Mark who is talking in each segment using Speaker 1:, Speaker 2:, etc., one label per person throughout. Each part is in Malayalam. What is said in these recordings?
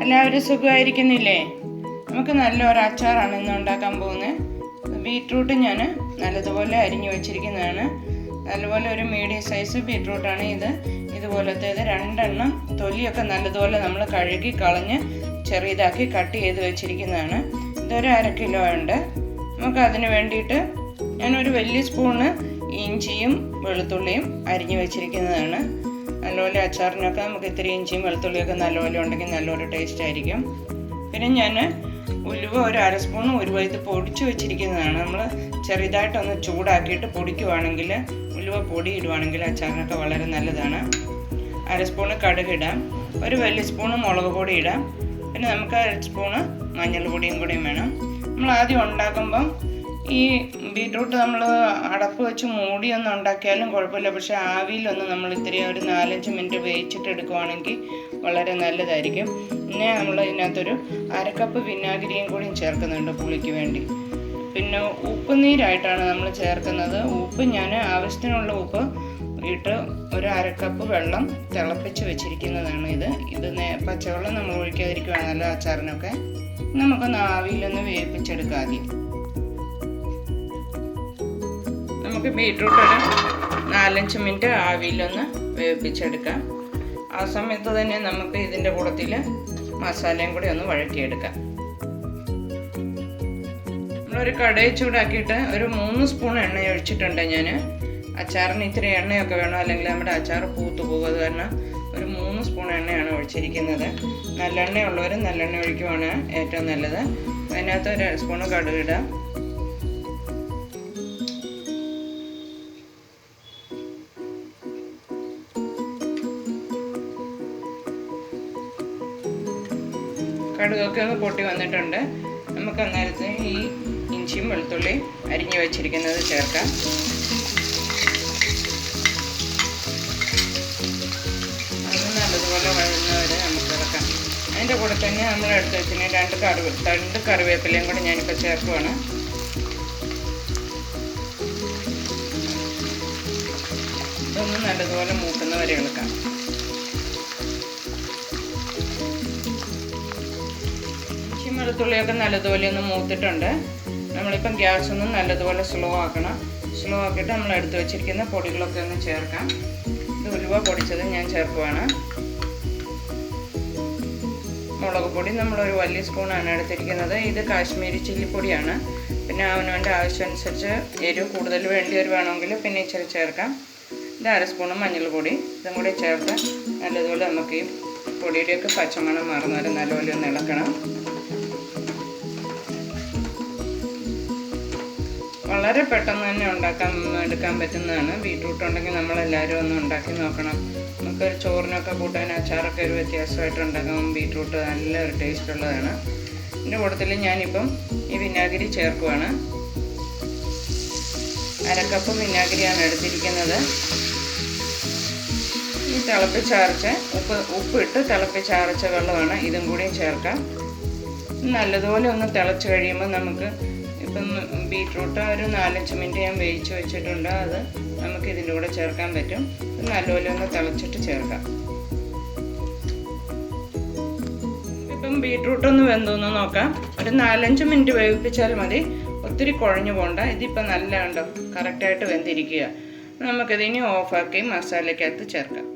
Speaker 1: എല്ലാവരും സുഖമായിരിക്കുന്നില്ലേ? നമുക്ക് നല്ലൊരു അച്ചാറാണ് ഇന്ന് ഉണ്ടാക്കാൻ പോകുന്നത്. ബീറ്റ്റൂട്ട് ഞാൻ നല്ലതുപോലെ അരിഞ്ഞു വെച്ചിരിക്കുന്നതാണ്. നല്ലപോലെ ഒരു മീഡിയം സൈസ് ബീറ്റ്റൂട്ടാണ് ഇത്. ഇതുപോലത്തേത് 2 എണ്ണം തൊലിയൊക്കെ നല്ലതുപോലെ നമ്മൾ കഴുകി കളഞ്ഞ് ചെറിയതാക്കി കട്ട് ചെയ്ത് വെച്ചിരിക്കുന്നതാണ്. ഇതൊരു 1/2 കിലോ ഉണ്ട്. നമുക്ക് അതിന് വേണ്ടിയിട്ട് ഞാനൊരു വലിയ സ്പൂണ് ഇഞ്ചിയും വെളുത്തുള്ളിയും അരിഞ്ഞു വെച്ചിരിക്കുന്നതാണ്. നല്ലപോലെ അച്ചാറിനൊക്കെ നമുക്ക് ഇത്തിരി ഇഞ്ചിയും വെളുത്തുള്ളിയൊക്കെ നല്ലപോലെ ഉണ്ടെങ്കിൽ നല്ലൊരു ടേസ്റ്റ് ആയിരിക്കും. പിന്നെ ഞാൻ ഉലുവ ഒരു 1/2 സ്പൂൺ ഉലുവ ഇത് പൊടിച്ച് വെച്ചിരിക്കുന്നതാണ്. നമ്മൾ ചെറുതായിട്ടൊന്ന് ചൂടാക്കിയിട്ട് പൊടിക്കുവാണെങ്കിൽ ഉലുവ പൊടി ഇടുവാണെങ്കിൽ അച്ചാറിനൊക്കെ വളരെ നല്ലതാണ്. 1/2 സ്പൂണ് കടുക് ഇടാം, ഒരു വലിയ സ്പൂണ് മുളക് പൊടി ഇടാം, പിന്നെ നമുക്ക് 1 സ്പൂണ് മഞ്ഞൾ പൊടിയും കൂടിയും വേണം. നമ്മൾ ആദ്യം ഉണ്ടാക്കുമ്പം ഈ ബീറ്റ്റൂട്ട് നമ്മൾ അടപ്പ് വെച്ച് മൂടിയൊന്നും ഉണ്ടാക്കിയാലും കുഴപ്പമില്ല. പക്ഷേ ആവിയിലൊന്ന് നമ്മൾ ഇത്തിരി ഒരു 4-5 മിനിറ്റ് വേവിച്ചിട്ട് എടുക്കുവാണെങ്കിൽ വളരെ നല്ലതായിരിക്കും. പിന്നെ നമ്മൾ ഇതിനകത്തൊരു 1/2 കപ്പ് വിനാഗിരിയും കൂടിയും ചേർക്കുന്നുണ്ട് പുളിക്ക് വേണ്ടി. പിന്നെ ഉപ്പ് നീരായിട്ടാണ് നമ്മൾ ചേർക്കുന്നത്. ഉപ്പ് ഞാൻ ആവശ്യത്തിനുള്ള ഉപ്പ് ഇട്ട് ഒരു 1/2 കപ്പ് വെള്ളം തിളപ്പിച്ച് വെച്ചിരിക്കുന്നതാണ്. ഇത് പച്ചവെള്ളം നമ്മൾ ഒഴിക്കാതിരിക്കുകയാണല്ലോ അച്ചാറിനൊക്കെ. നമുക്കൊന്ന് ആവിയിലൊന്ന് വേവിപ്പിച്ചെടുക്കാം. ആദ്യം നമുക്ക് ബീറ്റ്റൂട്ട് ഒരു 4-5 മിനിറ്റ് ആവിയിലൊന്ന് വേവിപ്പിച്ചെടുക്കാം. ആ സമയത്ത് തന്നെ നമുക്ക് ഇതിൻ്റെ കൂട്ടത്തിൽ മസാലയും കൂടി ഒന്ന് വഴറ്റിയെടുക്കാം. നമ്മളൊരു കടായി ചൂടാക്കിയിട്ട് ഒരു 3 സ്പൂൺ എണ്ണ ഒഴിച്ചിട്ടുണ്ട് ഞാൻ. അച്ചാറിന് ഇത്തിരി എണ്ണയൊക്കെ വേണം, അല്ലെങ്കിൽ നമ്മുടെ അച്ചാർ പൂത്തു പോകും. അത് കാരണം ഒരു 3 സ്പൂൺ എണ്ണയാണ് ഒഴിച്ചിരിക്കുന്നത്. നല്ലെണ്ണ ഉള്ളവർ നല്ലെണ്ണ ഒഴിക്കുവാണ് ഏറ്റവും നല്ലത്. അതിനകത്ത് ഒരു 1 സ്പൂണ് കടുക് ഇടാം. കടുകൊക്കെ ഒന്ന് പൊട്ടി വന്നിട്ടുണ്ട്. നമുക്ക് അന്നേരത്ത് ഈ ഇഞ്ചിയും വെളുത്തുള്ളിയും അരിഞ്ഞു വെച്ചിരിക്കുന്നത് ചേർക്കാം. അത് നല്ലതുപോലെ വഴന്നവരെ നമുക്ക് ഇറക്കാം. അതിൻ്റെ കൂടെ തന്നെ നമ്മൾ എടുത്ത് വെച്ചിന് 2 കറിവേപ്പിലയും കൂടെ ഞാനിപ്പോൾ ചേർക്കുവാണ്. ഇതൊന്ന് നല്ലതുപോലെ മൂക്കുന്നവരെ ഇളക്കാം. വെളുത്തുള്ളിയൊക്കെ നല്ലതുപോലെ ഒന്ന് മൂത്തിട്ടുണ്ട്. നമ്മളിപ്പം ഗ്യാസ് ഒന്ന് നല്ലതുപോലെ സ്ലോ ആക്കണം. സ്ലോ ആക്കിയിട്ട് നമ്മൾ എടുത്ത് വെച്ചിരിക്കുന്ന പൊടികളൊക്കെ ഒന്ന് ചേർക്കാം. ഇത് ഉലുവ പൊടിച്ചത് ഞാൻ ചേർക്കുവാണ്. മുളക് പൊടി നമ്മളൊരു വലിയ സ്പൂണാണ് എടുത്തിരിക്കുന്നത്. ഇത് കാശ്മീരി ചില്ലിപ്പൊടിയാണ്. പിന്നെ അവനവൻ്റെ ആവശ്യമനുസരിച്ച് എരിവ് കൂടുതൽ വേണമെങ്കിൽ പിന്നെ ഇച്ചിരി ചേർക്കാം. ഇത് 1/2 സ്പൂണ് മഞ്ഞൾപ്പൊടി. ഇതും കൂടി ചേർത്ത് നല്ലതുപോലെ നമുക്ക് ഈ പൊടിയുടെയൊക്കെ പച്ചമണം മാറുന്നവരെ നല്ലപോലെ ഒന്ന് ഇളക്കണം. വളരെ പെട്ടെന്ന് തന്നെ എടുക്കാൻ പറ്റുന്നതാണ്. ബീറ്റ്റൂട്ട് ഉണ്ടെങ്കിൽ നമ്മളെല്ലാവരും ഒന്ന് ഉണ്ടാക്കി നോക്കണം. നമുക്കൊരു ചോറിനൊക്കെ കൂട്ടാൻ അച്ചാറൊക്കെ ഒരു വ്യത്യാസമായിട്ട് ഉണ്ടാക്കാൻ ബീറ്റ്റൂട്ട് നല്ലൊരു ടേസ്റ്റ് ഉള്ളതാണ്. ഇതിൻ്റെ കൂട്ടത്തിൽ ഞാനിപ്പം ഈ വിനാഗിരി ചേർക്കുവാണ്. 1/2 കപ്പ് വിനാഗിരിയാണ് എടുത്തിരിക്കുന്നത്. ഈ തിളപ്പിച്ചാർച്ച ഉപ്പിട്ട് തിളപ്പിച്ചാർച്ച വെള്ളമാണ്. ഇതും കൂടി ചേർക്കാം. നല്ലതുപോലെ ഒന്ന് തിളച്ച് കഴിയുമ്പോൾ നമുക്ക് ഇപ്പം ബീറ്റ്റൂട്ട് ഒരു 4-5 മിനിറ്റ് ഞാൻ വേവിച്ച് വെച്ചിട്ടുണ്ട്. അത് നമുക്ക് ഇതിൻ്റെ കൂടെ ചേർക്കാൻ പറ്റും. നല്ലപോലെ ഒന്ന് തിളച്ചിട്ട് ചേർക്കാം. ഇപ്പം ബീറ്റ്റൂട്ട് ഒന്ന് വെന്തോന്ന് നോക്കാം. ഒരു 4-5 മിനിറ്റ് വേവിപ്പിച്ചാൽ മതി. ഒത്തിരി കുഴഞ്ഞു പോകണ്ട. ഇതിപ്പോൾ നല്ല ഉണ്ടോ കറക്റ്റായിട്ട് വെന്തിരിക്കുക. നമുക്കിതിനി ഓഫാക്കി മസാലയ്ക്കകത്ത് ചേർക്കാം.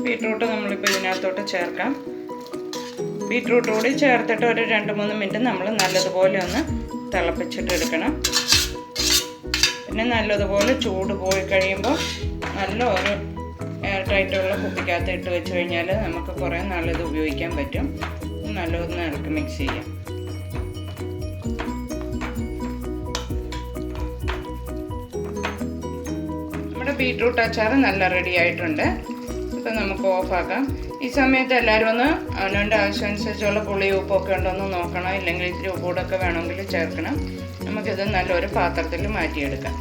Speaker 1: ബീറ്റ്റൂട്ട് നമ്മളിപ്പോൾ ഇതിനകത്തോട്ട് ചേർക്കാം. ബീറ്റ്റൂട്ട് കൂടി ചേർത്തിട്ട് ഒരു 2-3 മിനിറ്റ് നമ്മൾ നല്ലതുപോലെ ഒന്ന് തിളപ്പിച്ചിട്ട് എടുക്കണം. പിന്നെ നല്ലതുപോലെ ചൂട് പോയി കഴിയുമ്പോൾ നല്ല ഒരു എയർ ടൈറ്റുള്ള കുപ്പിക്കകത്ത് ഇട്ട് വെച്ച് കഴിഞ്ഞാൽ നമുക്ക് കുറേ നാളിത് ഉപയോഗിക്കാൻ പറ്റും. നല്ലതൊന്ന് ഇളക്കി മിക്സ് ചെയ്യാം. നമ്മുടെ ബീറ്റ്റൂട്ട് അച്ചാർ നല്ല റെഡി ആയിട്ടുണ്ട്. ഇപ്പം നമുക്ക് ഓഫാക്കാം. ഈ സമയത്ത് എല്ലാവരും ഒന്ന് അവനവൻ്റെ ആവശ്യമനുസരിച്ചുള്ള പുളിയും ഉപ്പൊക്കെ ഉണ്ടോയെന്ന് നോക്കണം. ഇല്ലെങ്കിൽ ഇത്തിരി ഉപ്പൂടൊക്കെ വേണമെങ്കിൽ ചേർക്കണം. നമുക്കിത് നല്ലൊരു പാത്രത്തിൽ മാറ്റിയെടുക്കാം.